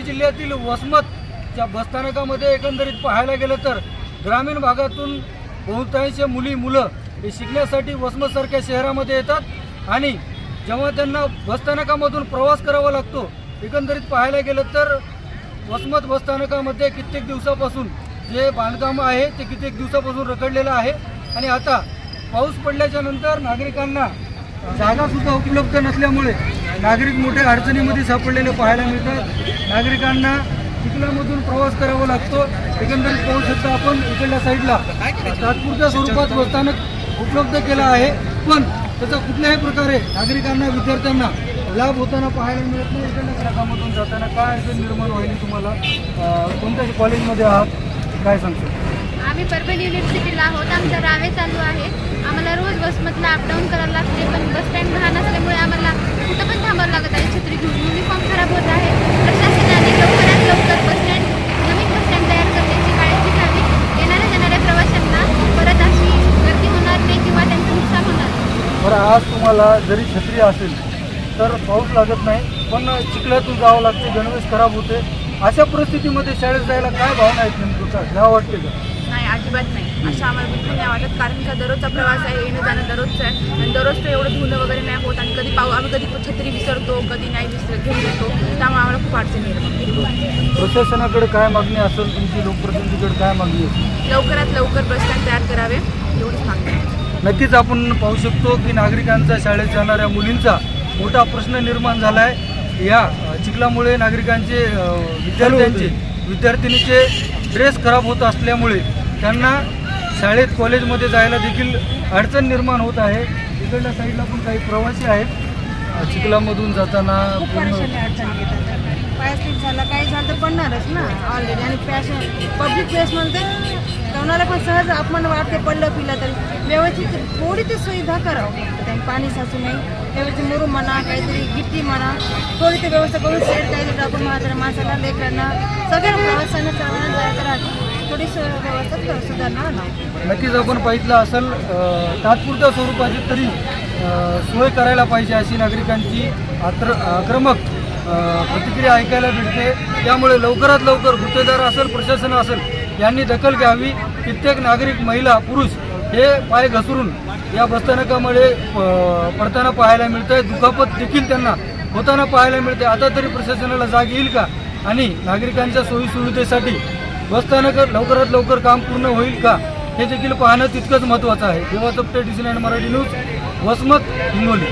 जिल्ह्यातील वसमतच्या बसस्थानकामध्ये एकंदरीत पाहायला गेलं तर ग्रामीण भागातून बहुतांश मुलं हे शिकण्यासाठी वसमतसारख्या शहरामध्ये येतात आणि जेव्हा त्यांना बसस्थानकामधून प्रवास करावा लागतो, एकंदरीत पाहायला गेलं तर वसमत बसस्थानकामध्ये कित्येक दिवसापासून जे बांधकाम आहे ते कित्येक दिवसापासून रखडलेलं आहे आणि आता पाऊस पडल्याच्या नंतर नागरिकांना जागासुद्धा उपलब्ध नसल्यामुळे नागरिक मोठ्या अडचणीमध्ये सापडलेले पाहायला मिळतात। नागरिकांना चिखलामधून प्रवास करावा लागतो। एकंदरीत पाहू शकता आपण इकडल्या साईडला तात्पुरत्या स्वरूपात बसस्थानक उपलब्ध केलं आहे, पण त्याचा कुठल्याही प्रकारे नागरिकांना विद्यार्थ्यांना लाभ होताना पाहायला मिळत नाही। इकडल्या कामातून जाताना काय अडचण निर्माण होईल तुम्हाला? कोणत्या कॉलेजमध्ये आहात, काय सांगतो? आम्ही परभणी युनिव्हर्सिटीला आहोत। आमचा रावे चालू आहे। आम्हाला रोज बसमधला अपडाऊन करायला लागते, पण बस स्टँड लहान असल्यामुळे आम्हाला कुठं पण थांबावं लागत आहे। छत्री घेऊन युनिफॉर्म खराब होत आहे। प्रशासनाने लवकरात लवकर बस स्टँड नवीन बस स्टँड तयार करण्याची काळजी घ्यावी। येणाऱ्या जाणाऱ्या प्रवाशांना परत अशी गर्दी होणार नाही किंवा त्यांचं नुकसान होणार नाही। बरं, आज तुम्हाला जरी छत्री असेल तर पाऊस लागत नाही, पण चिखलातून जावं लागते, गणवेश खराब होते, अशा परिस्थितीमध्ये शाळेत जायला काय भावना आहेत नेमकं? काय घ्यावं वाटते का? नाही, अजिबात नाही। असं आम्हाला बिलकुल नाही वाटत, कारण का दररोजचा प्रवास आहे, येणं जाणं दररोजचं आहे आणि दररोज तर एवढं धुणं वगैरे नाही होत आणि आम्ही कधी छत्री विसरतो, कधी नाही घेऊन येतो, त्यामुळे आम्हाला खूप अडचणी येतात। प्रशासनाकडे काय मागणी असेल तुमची, लोकप्रतिनिधीकडे काय मागणी असेल? लवकरात लवकर बस स्टँड तयार करावे, एवढीच मागणी आहे। नक्कीच आपण पाहू शकतो की नागरिकांचा, शाळेत जाणाऱ्या मुलींचा मोठा प्रश्न निर्माण झाला आहे। या चिखलामुळे नागरिकांचे विद्यार्थिनीचे ड्रेस खराब होत असल्यामुळे त्यांना शाळेत कॉलेजमध्ये जायला देखील अडचण निर्माण होत आहे। इकडल्या साईडला पण काही प्रवासी आहेत चिखलामधून जाताना पाय स्लिप झाला, काही झालं तर पडणारच ना ऑलरेडी। आणि पब्लिक प्लेस म्हणते कोणाला पण सहज अपमान वाटते, पडलं पिलं तर व्यवस्थित थोडी ती सुविधा करावं, त्यांनी पाणी साचू नये, व्यवस्थित मुरुम म्हणा, काहीतरी गिट्टी म्हणा, थोडी ती व्यवस्था करून सेट काहीतरी टाकून म्हाताऱ्या माणसाला, लेकरांना, सगळ्या प्रवासांना चालवण्या जायचं राहते, थोडी व्यवस्था सुधारणा नाही। नक्कीच आपण पाहिलं असेल तात्पुरत्या स्वरूपाची तरी सोय करायला पाहिजे अशी नागरिकांची आक्रमक प्रतिक्रिया ऐकायला मिळते। त्यामुळे लवकरात लवकर गुत्तेदार असेल, प्रशासन असेल, यांनी दखल घ्यावी। कित्येक नागरिक, महिला, पुरुष हे पाय घसरून या बसस्थानकामध्ये पडताना पाहायला मिळत आहे, दुखापत देखील त्यांना होताना पाहायला मिळते। आता तरी प्रशासनाला जाग येईल का आणि नागरिकांच्या सोयीसुविधेसाठी बसस्थानक लवकरात लवकर काम पूर्ण होईल का, हे देखील पाहणं तितकंच महत्त्वाचं आहे। देवा चपटे, DC9 मराठी न्यूज, वसमत, हिंगोली।